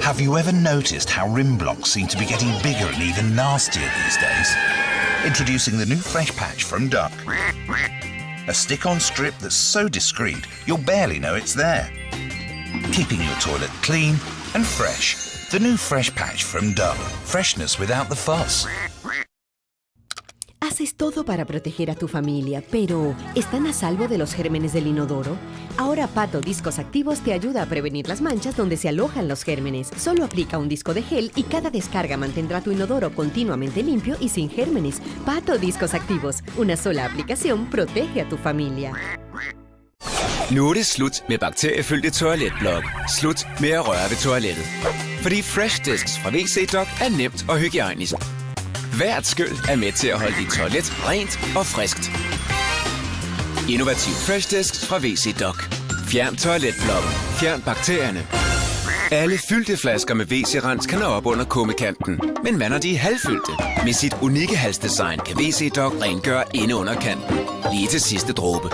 Have you ever noticed how rim blocks seem to be getting bigger and even nastier these days? Introducing the new Fresh Patch from Duck. A stick-on strip that's so discreet you'll barely know it's there. Keeping your toilet clean and fresh. The new Fresh Patch from Duck. Freshness without the fuss. Haces todo para proteger a tu familia, pero ¿están a salvo de los gérmenes del inodoro? Ahora Pato Discos Activos te ayuda a prevenir las manchas donde se alojan los gérmenes. Solo aplica un disco de gel y cada descarga mantendrá tu inodoro continuamente limpio y sin gérmenes. Pato Discos Activos. Una sola aplicación protege a tu familia. Nu er det slut med bakteriefyldte toiletblok. Slut med at røre ved toilettet. Fordi Fresh Discs fra WC Doc er nemt og hygiejnisk. Hvert skyl er med til at holde dit toilet rent og friskt. Innovativ Fresh Discs fra WC Doc. Fjern toiletblokken. Fjern bakterierne. Alle fyldte flasker med WC-rens kan nå op under kummekanten. Men hvad når de er halvfyldte? Med sit unikke halsdesign kan WC Doc rengøre inde under kanten. Lige til sidste dråbe.